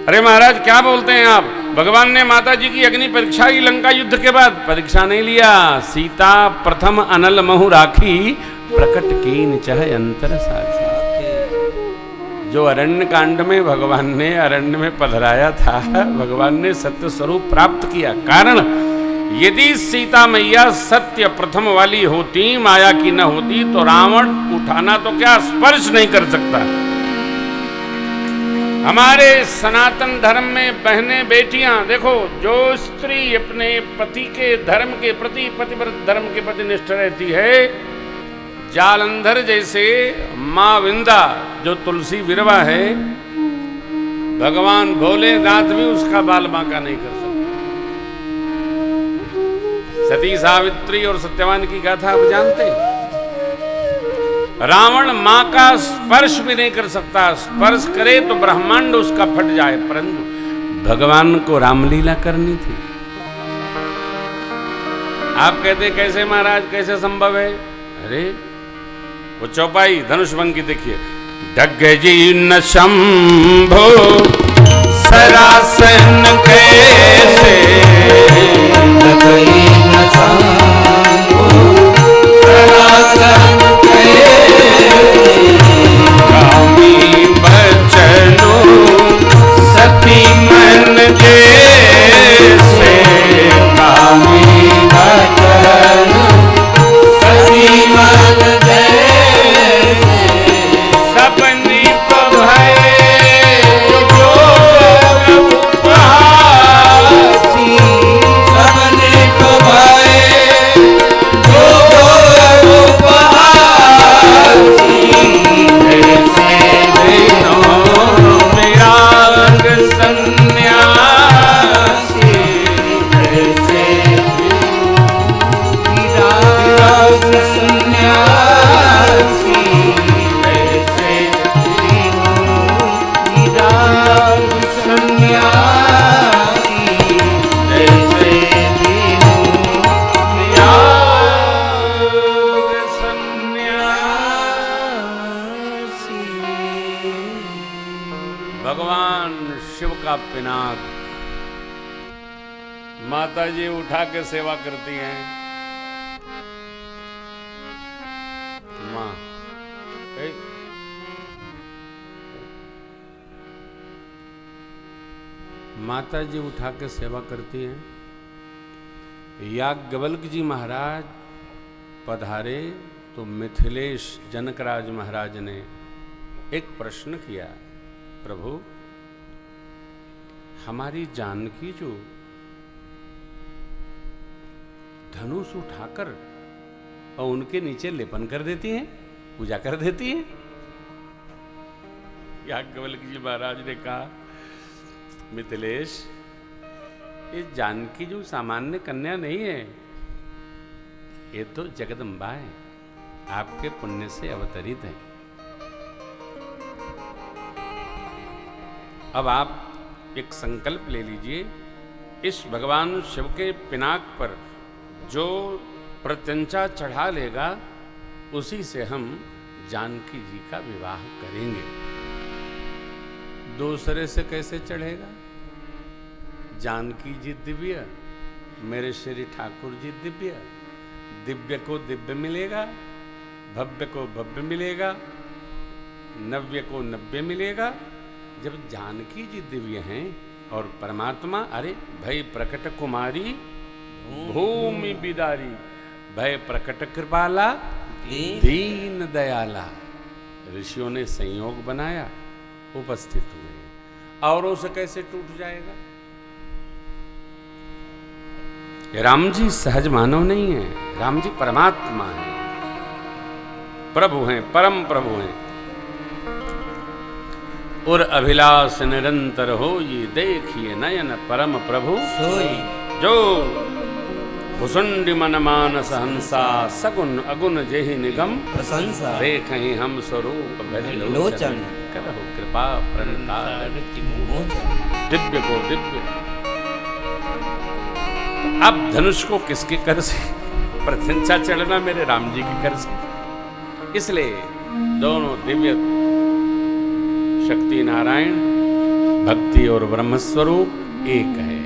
अरे महाराज क्या बोलते हैं आप? भगवान ने माता जी की अग्नि परीक्षा की लंका युद्ध के बाद। परीक्षा नहीं लिया। सीता प्रथम अनल महु राखी, प्रकट कीन चह अंतर साक्षी। जो अरण्य कांड में भगवान ने अरण्य में पधराया था, भगवान ने सत्य स्वरूप प्राप्त किया। कारण यदि सीता मैया सत्य प्रथम वाली होती, माया की न होती, तो रावण उठाना तो क्या स्पर्श नहीं कर सकता। हमारे सनातन धर्म में बहनें बेटियां देखो, जो स्त्री अपने पति के धर्म के प्रति, पतिव्रत धर्म के प्रति निष्ठ रहती है, जालंधर जैसे मां विंदा जो तुलसी विरवा है, भगवान भोलेनाथ भी उसका बाल बांका नहीं कर सकते। सती सावित्री और सत्यवान की गाथा आप जानते हैं। रावण मां का स्पर्श भी नहीं कर सकता, स्पर्श करे तो ब्रह्मांड उसका फट जाए, परंतु भगवान को रामलीला करनी थी। आप कहते कैसे महाराज, कैसे संभव है? अरे वो चौपाई धनुष भंग की देखिए। डग्गजीर्ण शंभो सरासन कैसे, डग्गजीर्ण शंभो सरासन कामी बचनो सती मन जैसे, कामी बचनो सती मन जैसे, सपनी भय जो उपहासी, सपनी भय जो उपहासी, भगवान शिव का पिनाक। माता जी उठा के सेवा करती हैं। माँ माता जी उठा के सेवा करती हैं। याज्ञवल्क्य जी महाराज पधारे तो मिथिलेश जनकराज महाराज ने एक प्रश्न किया, प्रभु हमारी जानकी जो धनुष उठाकर और उनके नीचे लेपन कर देती हैं, पूजा कर देती हैं। याज्ञवल्क्य जी महाराज ने कहा, मिथिलेश ये जानकी जो सामान्य कन्या नहीं है, ये तो जगदम्बा है, आपके पुण्य से अवतरित है। अब आप एक संकल्प ले लीजिए, इस भगवान शिव के पिनाक पर जो प्रत्यंचा चढ़ा लेगा उसी से हम जानकी जी का विवाह करेंगे। दूसरे से कैसे चढ़ेगा? जानकी जी दिव्य, मेरे श्री ठाकुर जी दिव्य, दिव्य को दिव्य मिलेगा, भव्य को भव्य मिलेगा, नव्य को नव्य मिलेगा। जब जानकी जी दिव्य हैं और परमात्मा, अरे भय प्रकट कुमारी भूमि बिदारी, भय प्रकट कृपाला दीन दयाला। ऋषियों ने संयोग बनाया, उपस्थित हुए। औरों से कैसे टूट जाएगा? राम जी सहज मानव नहीं है, राम जी परमात्मा है, प्रभु हैं, परम प्रभु हैं। और अभिलाष निरंतर हो ये देखिए नयन परम प्रभु सोई, जो भुसुंडी मन मानस हंसा, सगुन अगुन जेहि निगम प्रशंसा, देखहि हम स्वरूप लोचन, करहु कृपा प्रणतार दिव्य को दिव्य। अब धनुष को किसके कर से प्रत्यंचा चढ़ना? मेरे राम जी के कर से। इसलिए दोनों दिव्य शक्ति नारायण भक्ति और ब्रह्मस्वरूप एक है,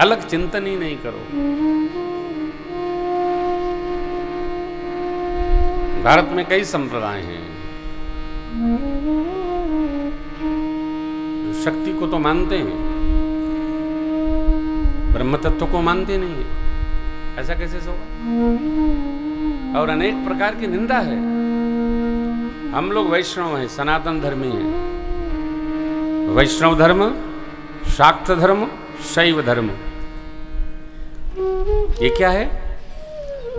अलग चिंतन ही नहीं करो। भारत में कई संप्रदाय हैं जो शक्ति को तो मानते हैं, ब्रह्म तत्व को मानते नहीं है। ऐसा कैसे होगा? और अनेक प्रकार की निंदा है। हम लोग वैष्णव हैं, सनातन धर्मी हैं। वैष्णव धर्म, शाक्त धर्म, शैव धर्म, ये क्या है?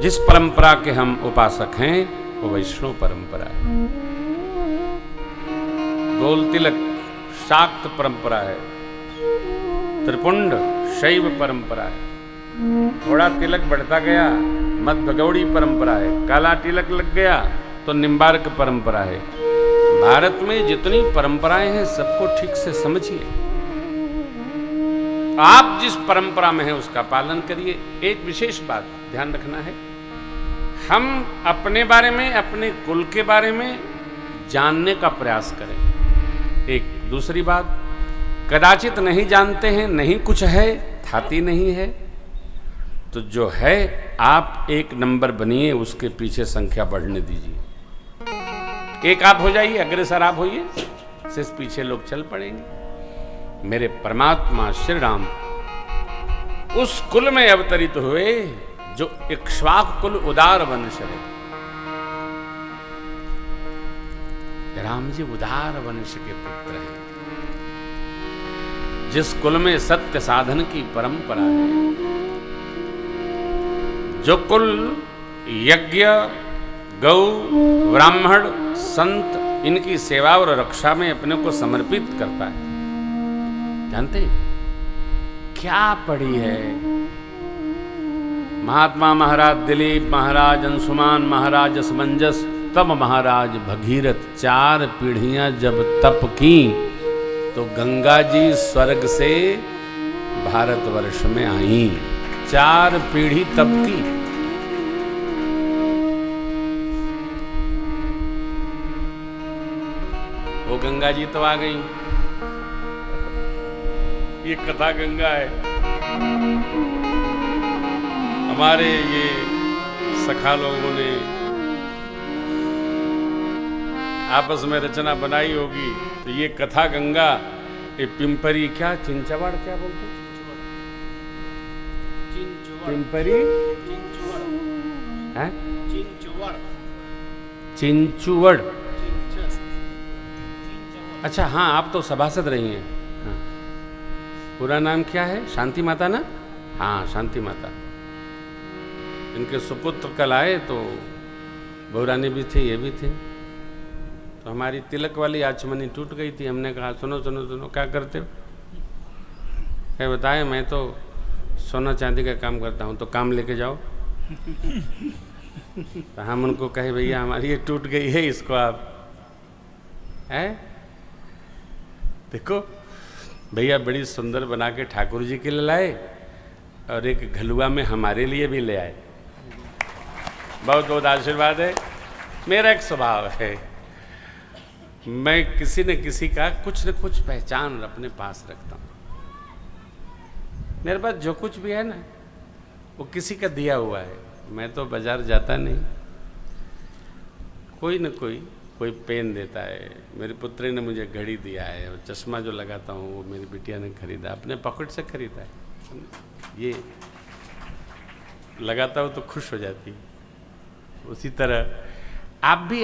जिस परंपरा के हम उपासक हैं वो वैष्णव परंपरा है। गोल तिलक शाक्त परंपरा है, त्रिपुंड शैव परंपरा है, थोड़ा तिलक बढ़ता गया मध्य गौड़ी परंपरा है, काला तिलक लग गया तो निम्बार्क परंपरा है। भारत में जितनी परंपराएं हैं सबको ठीक से समझिए। आप जिस परंपरा में हैं उसका पालन करिए। एक विशेष बात ध्यान रखना है, हम अपने बारे में, अपने कुल के बारे में जानने का प्रयास करें। एक दूसरी बात, कदाचित नहीं जानते हैं, नहीं कुछ है, थाती नहीं है, तो जो है आप एक नंबर बनिए, उसके पीछे संख्या बढ़ने दीजिए। एक आप हो जाइए, अग्रसर आप होइए, सिर्फ पीछे लोग चल पड़ेंगे। मेरे परमात्मा श्री राम उस कुल में अवतरित हुए जो इक्ष्वाक कुल उदार वंश है। राम जी उदार वंश के पुत्र हैं, जिस कुल में सत्य साधन की परंपरा है, जो कुल यज्ञ, गौ, ब्राह्मण, संत इनकी सेवा और रक्षा में अपने को समर्पित करता है। जानते क्या पढ़ी है? महात्मा महाराज दिलीप महाराज, अंशुमान महाराज, असमंजस, तब महाराज भगीरथ 4 पीढ़ियां जब तप की तो गंगा जी स्वर्ग से भारतवर्ष में आई। 4 पीढ़ी तप की। वो गंगा जी तो आ गई। ये कथा गंगा है। हमारे ये सखा लोगों ने आपस में रचना बनाई होगी, तो ये कथा गंगा, ये पिंपरी क्या, चिंचवाड़ क्या बोलते हैं? पिंपरी है, चिंचुवड़। अच्छा हाँ, आप तो सभासद रही हैं। हाँ। पूरा नाम क्या है? शांति माता ना? हाँ, शांति माता। इनके सुपुत्र कल आए तो बहुरानी भी थी, ये भी थी। तो हमारी तिलक वाली आचमनी टूट गई थी। हमने कहा सुनो सुनो सुनो, क्या करते हो? क्या बताए, मैं तो सोना चांदी का काम करता हूँ, तो काम लेके जाओ। तो हम उनको कहे भैया हमारी ये टूट गई है, इसको आप है देखो भैया, बड़ी सुंदर बना के ठाकुर जी के लिए लाए और एक घलुआ में हमारे लिए भी ले आए। बहुत बहुत आशीर्वाद है। मेरा एक स्वभाव है, मैं किसी न किसी का कुछ न कुछ पहचान अपने पास रखता हूँ। मेरे पास जो कुछ भी है ना, वो किसी का दिया हुआ है। मैं तो बाजार जाता नहीं, कोई न कोई पेन देता है। मेरी पुत्री ने मुझे घड़ी दिया है, और चश्मा जो लगाता हूँ वो मेरी बिटिया ने खरीदा, अपने पॉकेट से खरीदा है। ये लगाता हूँ तो खुश हो जाती है। उसी तरह आप भी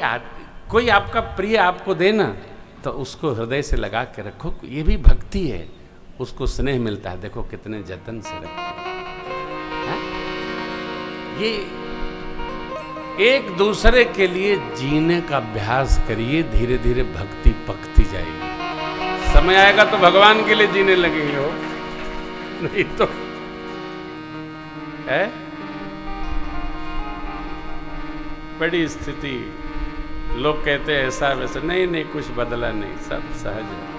कोई आपका प्रिय आपको देना तो उसको हृदय से लगा के रखो, ये भी भक्ति है। उसको स्नेह मिलता है, देखो कितने जतन से रखते हैं। ये एक दूसरे के लिए जीने का अभ्यास करिए, धीरे धीरे भक्ति पकती जाएगी। समय आएगा तो भगवान के लिए जीने लगेंगे हो, नहीं तो है बड़ी स्थिति। लोग कहते हैं ऐसा वैसा, नहीं नहीं, कुछ बदला नहीं, सब सहज है।